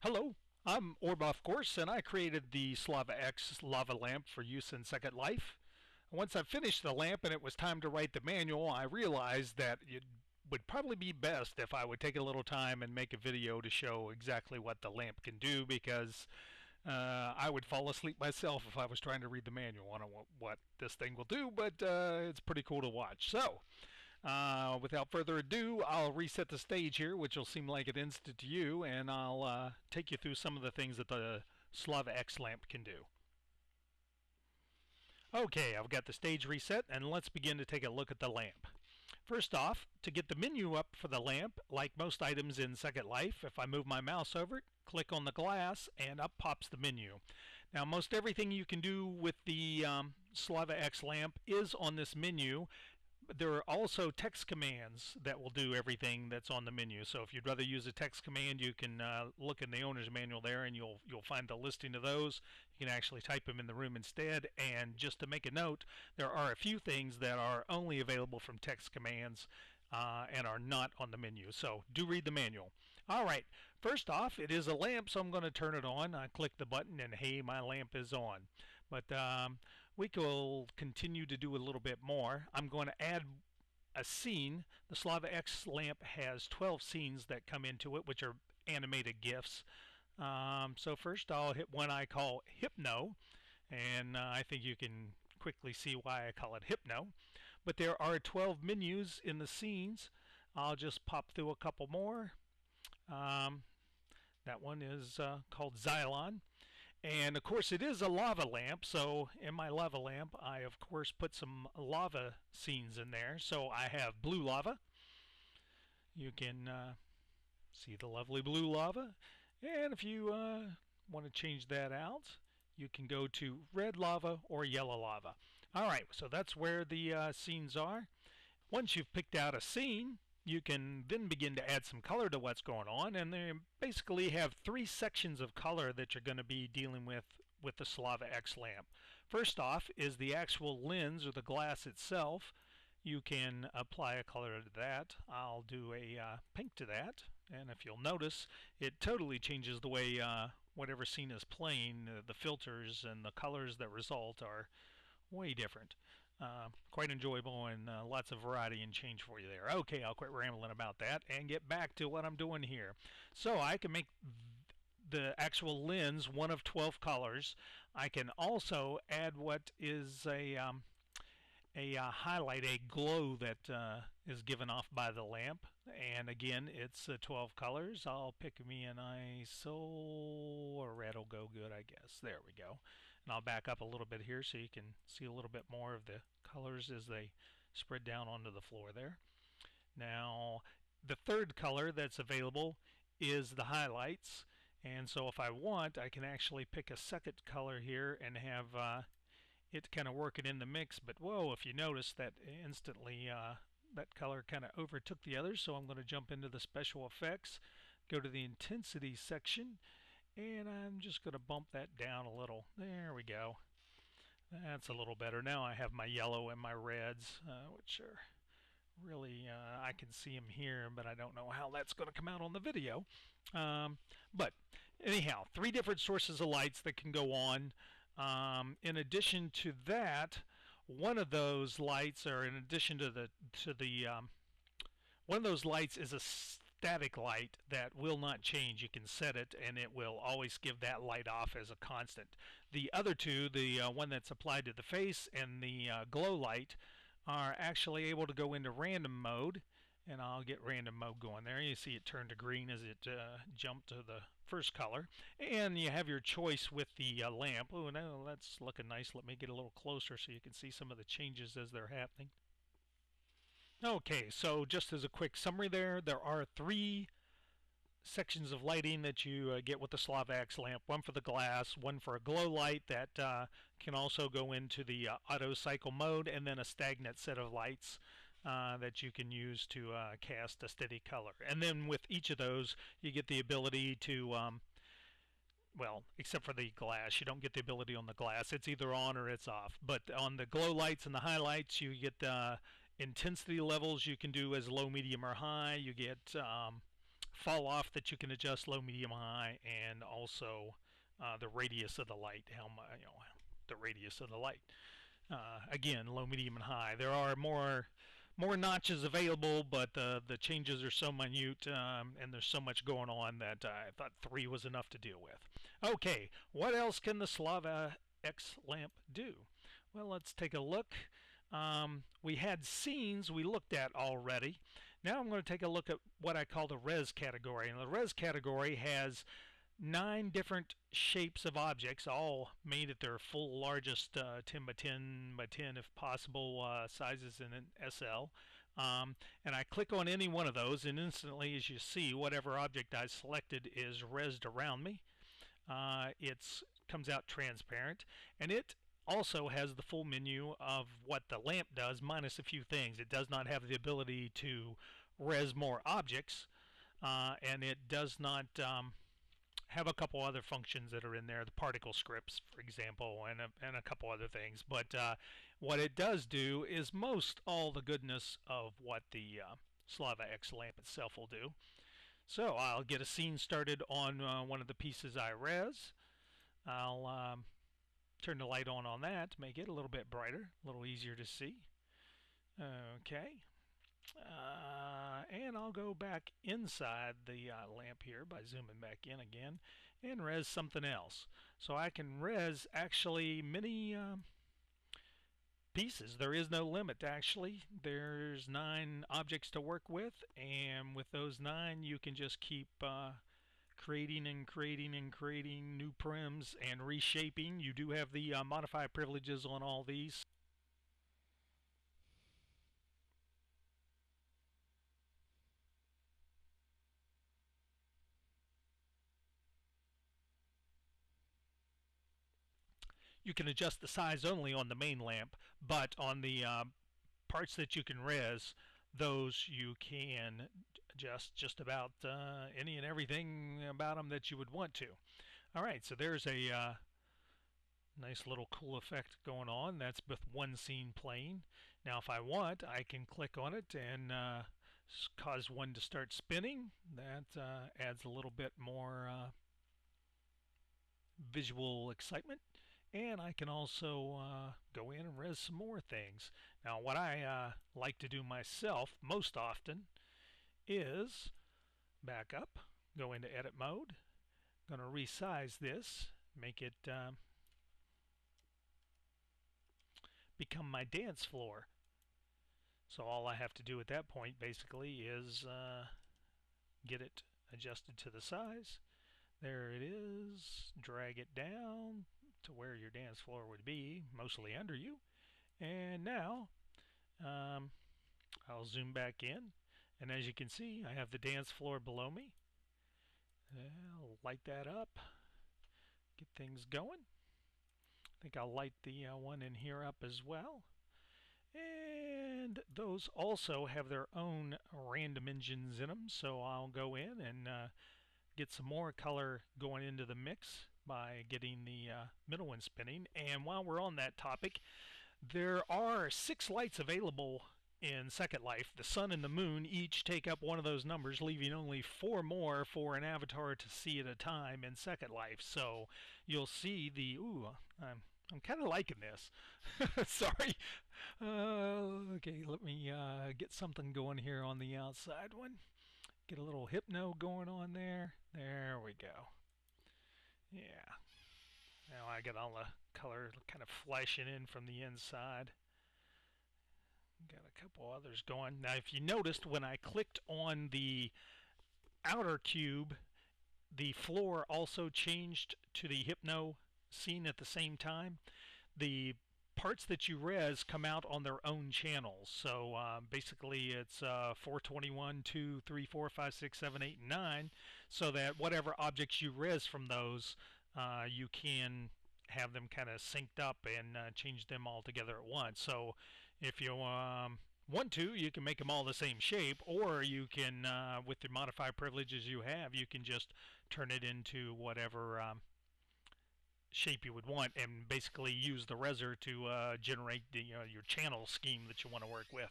Hello, I'm Orba, of course, and I created the SLavaX lava lamp for use in Second Life. Once I finished the lamp and it was time to write the manual, I realized that it would probably be best if I would take a little time and make a video to show exactly what the lamp can do, because I would fall asleep myself if I was trying to read the manual. I don't know what this thing will do, but it's pretty cool to watch. So, without further ado, I'll reset the stage here, which will seem like an instant to you, and I'll take you through some of the things that the SLavaX lamp can do. Okay, I've got the stage reset, and let's begin to take a look at the lamp. First off, to get the menu up for the lamp, like most items in Second Life, if I move my mouse over it, click on the glass, and up pops the menu. Now, most everything you can do with the SLavaX lamp is on this menu. There are also text commands that will do everything that's on the menu. So if you'd rather use a text command, you can look in the owner's manual there, and you'll find the listing of those. You can actually type them in the room instead. And just to make a note, there are a few things that are only available from text commands and are not on the menu. So do read the manual. All right, first off, it is a lamp, so I'm going to turn it on. I click the button, and hey, my lamp is on. But we will continue to do a little bit more. I'm going to add a scene. The SLavaX lamp has 12 scenes that come into it, which are animated GIFs. So first I'll hit one I call Hypno, and I think you can quickly see why I call it Hypno. But there are 12 menus in the scenes. I'll just pop through a couple more. That one is called Xylon. And of course it is a lava lamp, so in my lava lamp I of course put some lava scenes in there. So I have blue lava. You can see the lovely blue lava. And if you want to change that out, you can go to red lava or yellow lava. Alright, so that's where the scenes are. Once you've picked out a scene, you can then begin to add some color to what's going on, and they basically have three sections of color that you're going to be dealing with the SLavaX lamp. First off is the actual lens or the glass itself. You can apply a color to that. I'll do a pink to that, and if you'll notice, it totally changes the way whatever scene is playing. The filters and the colors that result are way different. Quite enjoyable, and lots of variety and change for you there. Okay, I'll quit rambling about that and get back to what I'm doing here. So I can make the actual lens one of 12 colors. I can also add what is a highlight, a glow that is given off by the lamp. And again, it's 12 colors. I'll pick me an ISO, or red will go good, I guess. There we go. And I'll back up a little bit here so you can see a little bit more of the colors as they spread down onto the floor there. Now, the third color that's available is the highlights. And so if I want, I can actually pick a second color here and have it kind of working in the mix. But whoa, if you notice that instantly that color kind of overtook the others. So I'm going to jump into the special effects, go to the intensity section, and I'm just going to bump that down a little. There we go. That's a little better. Now I have my yellow and my reds, which are really, I can see them here, but I don't know how that's going to come out on the video. But anyhow, three different sources of lights that can go on. In addition to that, one of those lights, or in addition to one of those lights is a static light that will not change. You can set it, and it will always give that light off as a constant. The other two, the one that's applied to the face and the glow light, are actually able to go into random mode. And I'll get random mode going there. You see it turn to green as it jumped to the first color. And you have your choice with the lamp. Oh, no, that's looking nice. Let me get a little closer so you can see some of the changes as they're happening. Okay, so just as a quick summary there are three sections of lighting that you get with the SLavaX lamp. One for the glass, one for a glow light that can also go into the auto cycle mode, and then a stagnant set of lights that you can use to cast a steady color. And then with each of those, you get the ability to, well, except for the glass, you don't get the ability on the glass. It's either on or it's off. But on the glow lights and the highlights, you get intensity levels you can do as low, medium, or high. You get fall off that you can adjust low, medium, high, and also the radius of the light, the radius of the light. Again, low, medium, and high. There are more notches available, but the changes are so minute and there's so much going on that I thought 3 was enough to deal with. Okay, what else can the SLavaX lamp do? Well, let's take a look. We had scenes we looked at already. Now I'm going to take a look at what I call the res category. And the res category has 9 different shapes of objects, all made at their full largest 10 by 10 by 10 if possible sizes in an SL. And I click on any one of those, and instantly, as you see, whatever object I selected is resed around me. It comes out transparent, and it also has the full menu of what the lamp does, minus a few things. It does not have the ability to res more objects, and it does not have a couple other functions that are in there, the particle scripts, for example, and a couple other things. But what it does do is most all the goodness of what the SLavaX lamp itself will do. So I'll get a scene started on one of the pieces I res. I'll turn the light on that to make it a little bit brighter, a little easier to see. Okay. And I'll go back inside the lamp here by zooming back in again and res something else. So I can res actually many pieces. There is no limit, actually. There's 9 objects to work with, and with those 9 you can just keep creating and creating and creating new prims and reshaping. You do have the modify privileges on all these. You can adjust the size only on the main lamp, but on the parts that you can res, those you can adjust just about any and everything about them that you would want to. Alright, so there's a nice little cool effect going on. That's with one scene playing. Now if I want, I can click on it and cause one to start spinning. That adds a little bit more visual excitement. And I can also go in and res some more things. Now what I like to do myself most often is back up, go into edit mode, going to resize this, make it become my dance floor. So all I have to do at that point basically is get it adjusted to the size. There it is. Drag it down to where your dance floor would be, mostly under you. And now I'll zoom back in, and as you can see, I have the dance floor below me. I'll light that up, get things going. I think I'll light the one in here up as well. And those also have their own random engines in them, so I'll go in and get some more color going into the mix by getting the middle one spinning. And while we're on that topic, there are 6 lights available in Second Life. The sun and the moon each take up one of those numbers, leaving only 4 more for an avatar to see at a time in Second Life. So you'll see the I'm kind of liking this. Sorry. Okay, let me get something going here on the outside one. Get a little hypno going on there. There we go. Yeah. Now I get all the color kind of flashing in from the inside. Got a couple others going. Now if you noticed, when I clicked on the outer cube, the floor also changed to the hypno scene at the same time. The parts that you res come out on their own channels. So basically it's 421, 2, 3, 4, 5, 6, 7, 8, and 9, so that whatever objects you res from those, you can have them kind of synced up and change them all together at once. So if you want to, you can make them all the same shape, or you can, with the modify privileges you have, you can just turn it into whatever shape you would want, and basically use the reser to generate the your channel scheme that you want to work with.